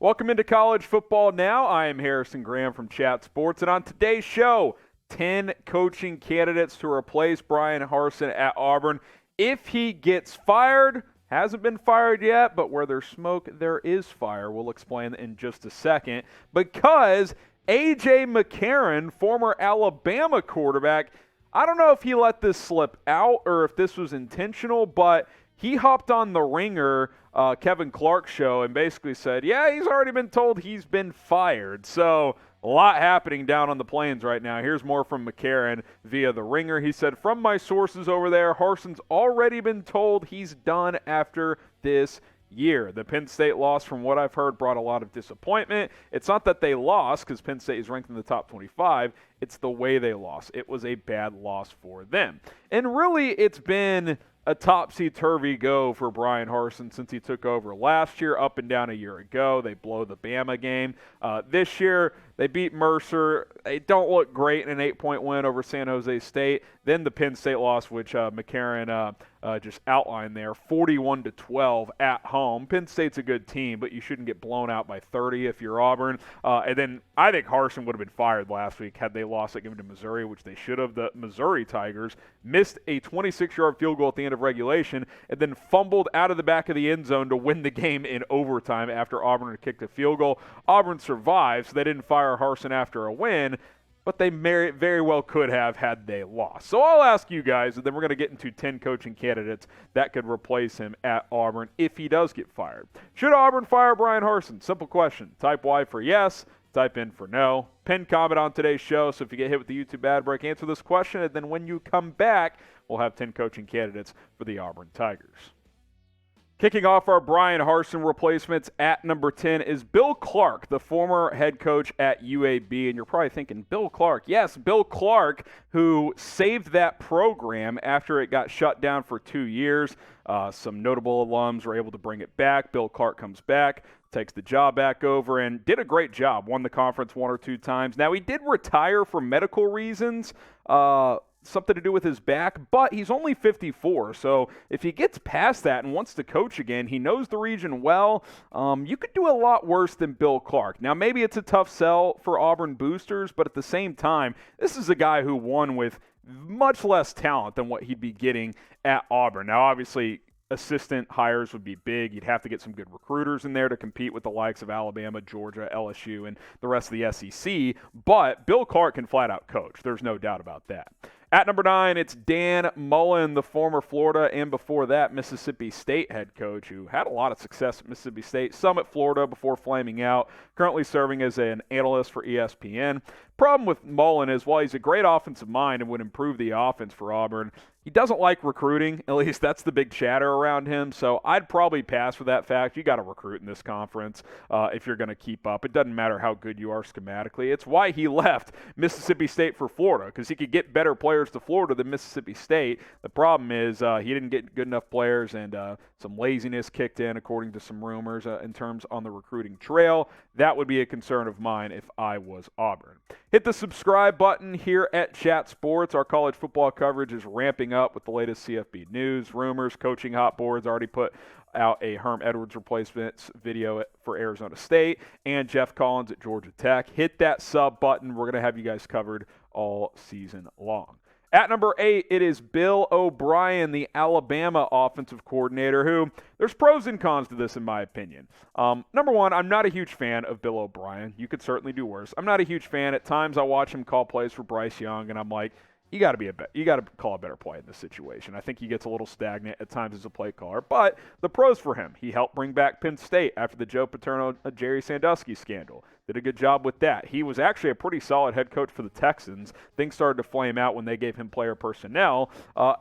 Welcome into College Football Now. I am Harrison Graham from Chat Sports, and on today's show, 10 coaching candidates to replace Bryan Harsin at Auburn. If he gets fired, hasn't been fired yet, but where there's smoke, there is fire. We'll explain in just a second. Because AJ McCarron, former Alabama quarterback, I don't know if he let this slip out or if this was intentional, but he hopped on the Ringer, Kevin Clark's show, and basically said, yeah, he's already been told he's been fired. So a lot happening down on the plains right now. Here's more from McCarron via the Ringer. He said, from my sources over there, Harsin's already been told he's done after this year. The Penn State loss, from what I've heard, brought a lot of disappointment. It's not that they lost because Penn State is ranked in the top 25. It's the way they lost. It was a bad loss for them. And really, it's been a topsy-turvy go for Bryan Harsin since he took over last year, up and down a year ago. They blow the Bama game. This year, they beat Mercer. They don't look great in an 8-point win over San Jose State. Then the Penn State loss, which McCarron just outlined there, 41-12 at home. Penn State's a good team, but you shouldn't get blown out by 30 if you're Auburn. And then I think Harsin would have been fired last week had they lost that game to Missouri, which they should have. The Missouri Tigers missed a 26-yard field goal at the end of regulation and then fumbled out of the back of the end zone to win the game in overtime after Auburn had kicked a field goal. Auburn survived, so they didn't fire Harsin after a win, but they very well could have had they lost. So I'll ask you guys, and then we're going to get into 10 coaching candidates that could replace him at Auburn if he does get fired. Should Auburn fire Bryan Harsin? Simple question. Type Y for yes, type in for no. Pin comment on today's show, so if you get hit with the YouTube ad break, answer this question, and then when you come back, we'll have 10 coaching candidates for the Auburn Tigers. Kicking off our Bryan Harsin replacements at number 10 is Bill Clark, the former head coach at UAB. And you're probably thinking, Bill Clark? Yes, Bill Clark, who saved that program after it got shut down for 2 years. Some notable alums were able to bring it back. Bill Clark comes back, takes the job back over, and did a great job. Won the conference 1 or 2 times. Now, he did retire for medical reasons, something to do with his back, but he's only 54, so if he gets past that and wants to coach again, he knows the region well. You could do a lot worse than Bill Clark. Now, maybe it's a tough sell for Auburn boosters, but at the same time, this is a guy who won with much less talent than what he'd be getting at Auburn. Now, obviously, assistant hires would be big. You'd have to get some good recruiters in there to compete with the likes of Alabama, Georgia, LSU, and the rest of the SEC, but Bill Clark can flat out coach. There's no doubt about that. At number 9, it's Dan Mullen, the former Florida and before that Mississippi State head coach who had a lot of success at Mississippi State, some at Florida before flaming out, currently serving as an analyst for ESPN. Problem with Mullen is while he's a great offensive mind and would improve the offense for Auburn, he doesn't like recruiting. At least that's the big chatter around him. So I'd probably pass for that fact. You got to recruit in this conference if you're going to keep up. It doesn't matter how good you are schematically. It's why he left Mississippi State for Florida, because he could get better players to Florida than Mississippi State. The problem is he didn't get good enough players, and some laziness kicked in, according to some rumors, in terms on the recruiting trail. That would be a concern of mine if I was Auburn. Hit the subscribe button here at Chat Sports. Our college football coverage is ramping up with the latest CFB news, rumors, coaching hot boards. Already put out a Herm Edwards replacements video for Arizona State and Jeff Collins at Georgia Tech. Hit that sub button. We're going to have you guys covered all season long. At number 8, it is Bill O'Brien, the Alabama offensive coordinator, who there's pros and cons to this in my opinion. Number 1, I'm not a huge fan of Bill O'Brien. You could certainly do worse. I'm not a huge fan. At times I watch him call plays for Bryce Young, and I'm like, you got to call a better play in this situation. I think he gets a little stagnant at times as a play caller. But the pros for him, he helped bring back Penn State after the Joe Paterno, Jerry Sandusky scandal. Did a good job with that. He was actually a pretty solid head coach for the Texans. Things started to flame out when they gave him player personnel.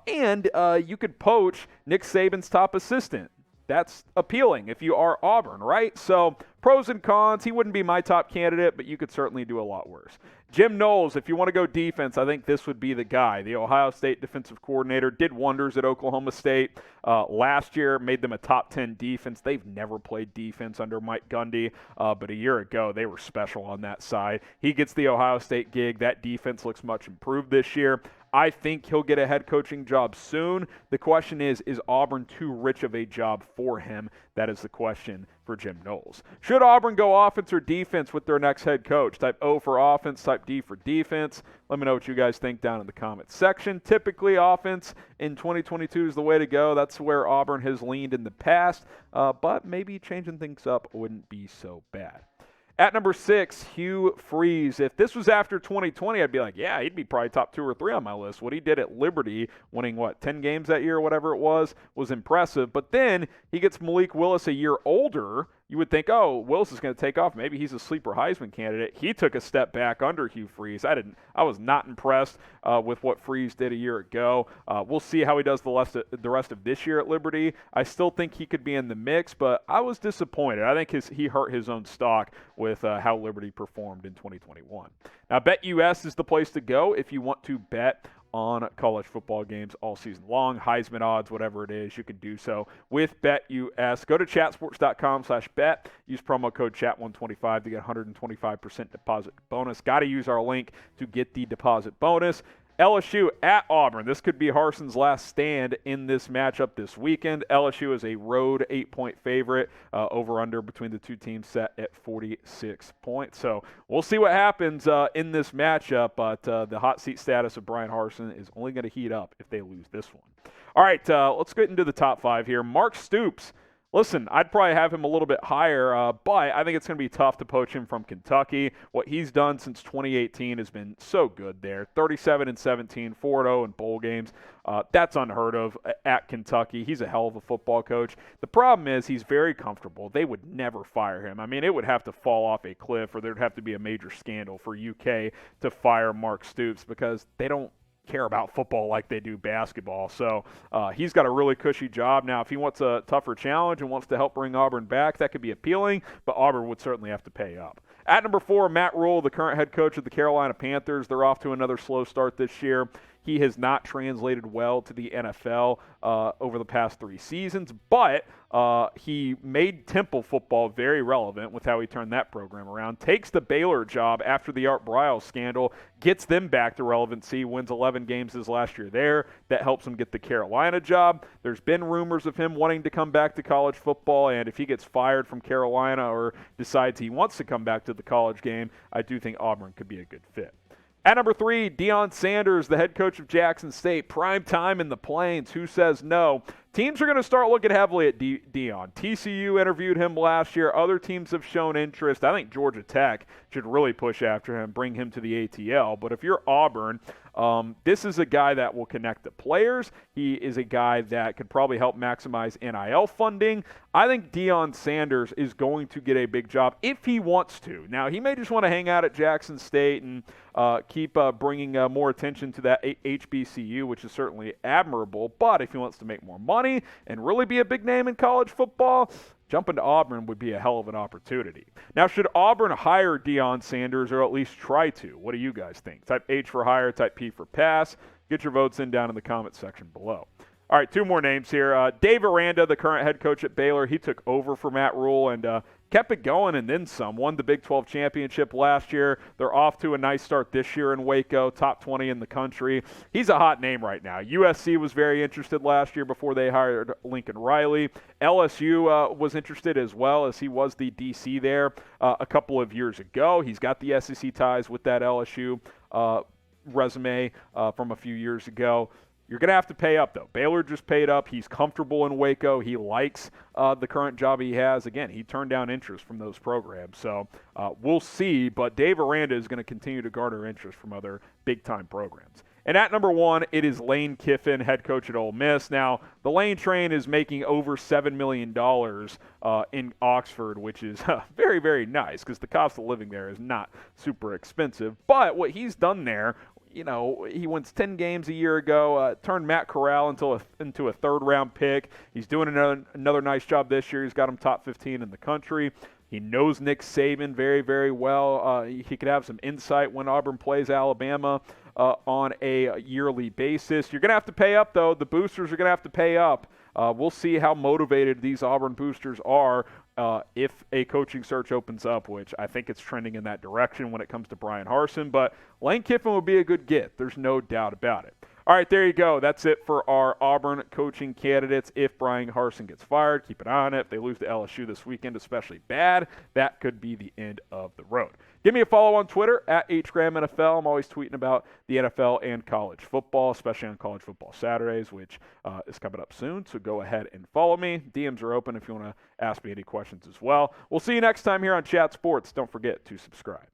And you could poach Nick Saban's top assistant. That's appealing if you are Auburn, right? So pros and cons. He wouldn't be my top candidate, but you could certainly do a lot worse. Jim Knowles, if you want to go defense, I think this would be the guy. The Ohio State defensive coordinator did wonders at Oklahoma State last year, made them a top 10 defense. They've never played defense under Mike Gundy, but a year ago they were special on that side. He gets the Ohio State gig. That defense looks much improved this year. I think he'll get a head coaching job soon. The question is Auburn too rich of a job for him? That is the question for Jim Knowles. Should Auburn go offense or defense with their next head coach? Type O for offense, type D for defense. Let me know what you guys think down in the comments section. Typically, offense in 2022 is the way to go. That's where Auburn has leaned in the past, but maybe changing things up wouldn't be so bad. At number 6, Hugh Freeze. If this was after 2020, I'd be like, yeah, he'd be probably top 2 or 3 on my list. What he did at Liberty, winning, 10 games that year or whatever it was impressive. But then he gets Malik Willis a year older. You would think, oh, Willis is going to take off. Maybe he's a sleeper Heisman candidate. He took a step back under Hugh Freeze. I was not impressed with what Freeze did a year ago. We'll see how he does the rest of this year at Liberty. I still think he could be in the mix, but I was disappointed. I think he hurt his own stock with how Liberty performed in 2021. Now, BetUS is the place to go if you want to bet on college football games all season long. Heisman odds, whatever it is, you can do so with BetUS. Go to chatsports.com/bet. Use promo code CHAT125 to get 125% deposit bonus. Got to use our link to get the deposit bonus. LSU at Auburn. This could be Harsin's last stand in this matchup this weekend. LSU is a road 8-point favorite. Over-under between the two teams set at 46 points. So we'll see what happens in this matchup, but the hot seat status of Bryan Harsin is only going to heat up if they lose this one. All right, let's get into the top 5 here. Mark Stoops. Listen, I'd probably have him a little bit higher, but I think it's going to be tough to poach him from Kentucky. What he's done since 2018 has been so good there. 37-17, 4-0 in bowl games. That's unheard of at Kentucky. He's a hell of a football coach. The problem is he's very comfortable. They would never fire him. I mean, it would have to fall off a cliff or there'd have to be a major scandal for UK to fire Mark Stoops because they don't care about football like they do basketball. So he's got a really cushy job. Now, if he wants a tougher challenge and wants to help bring Auburn back, that could be appealing, but Auburn would certainly have to pay up. At number 4, Matt Rhule, the current head coach of the Carolina Panthers. They're off to another slow start this year. He has not translated well to the NFL over the past 3 seasons, but he made Temple football very relevant with how he turned that program around. Takes the Baylor job after the Art Briles scandal, gets them back to relevancy, wins 11 games his last year there. That helps him get the Carolina job. There's been rumors of him wanting to come back to college football, and if he gets fired from Carolina or decides he wants to come back to the college game, I do think Auburn could be a good fit. At number 3, Deion Sanders, the head coach of Jackson State. Prime time in the Plains. Who says no? Teams are going to start looking heavily at Deion. TCU interviewed him last year. Other teams have shown interest. I think Georgia Tech should really push after him, bring him to the ATL. But if you're Auburn, this is a guy that will connect the players. He is a guy that could probably help maximize NIL funding. I think Deion Sanders is going to get a big job if he wants to. Now, he may just want to hang out at Jackson State and keep bringing more attention to that HBCU, which is certainly admirable. But if he wants to make more money and really be a big name in college football, jumping to Auburn would be a hell of an opportunity. Now, should Auburn hire Deion Sanders or at least try to? What do you guys think? Type H for hire, type P for pass. Get your votes in down in the comment section below. All right, 2 more names here. Dave Aranda, the current head coach at Baylor, he took over for Matt Rhule and kept it going and then some. Won the Big 12 championship last year. They're off to a nice start this year in Waco, top 20 in the country. He's a hot name right now. USC was very interested last year before they hired Lincoln Riley. LSU was interested as well, as he was the DC there a couple of years ago. He's got the SEC ties with that LSU resume from a few years ago. You're going to have to pay up, though. Baylor just paid up. He's comfortable in Waco. He likes the current job he has. Again, he turned down interest from those programs. So we'll see. But Dave Aranda is going to continue to garner interest from other big-time programs. And at number 1, it is Lane Kiffin, head coach at Ole Miss. Now, the Lane train is making over $7 million in Oxford, which is very, very nice because the cost of living there is not super expensive. But what he's done there, you know, he wins 10 games a year ago, turned Matt Corral into a third-round pick. He's doing another nice job this year. He's got him top 15 in the country. He knows Nick Saban very, very well. He could have some insight when Auburn plays Alabama on a yearly basis. You're going to have to pay up, though. The boosters are going to have to pay up. We'll see how motivated these Auburn boosters are if a coaching search opens up, which I think it's trending in that direction when it comes to Bryan Harsin. But Lane Kiffin would be a good get. There's no doubt about it. All right, there you go. That's it for our Auburn coaching candidates. If Bryan Harsin gets fired, keep an eye on it. If they lose to LSU this weekend, especially bad, that could be the end of the road. Give me a follow on Twitter at HGramNFL. I'm always tweeting about the NFL and college football, especially on College Football Saturdays, which is coming up soon. So go ahead and follow me. DMs are open if you want to ask me any questions as well. We'll see you next time here on Chat Sports. Don't forget to subscribe.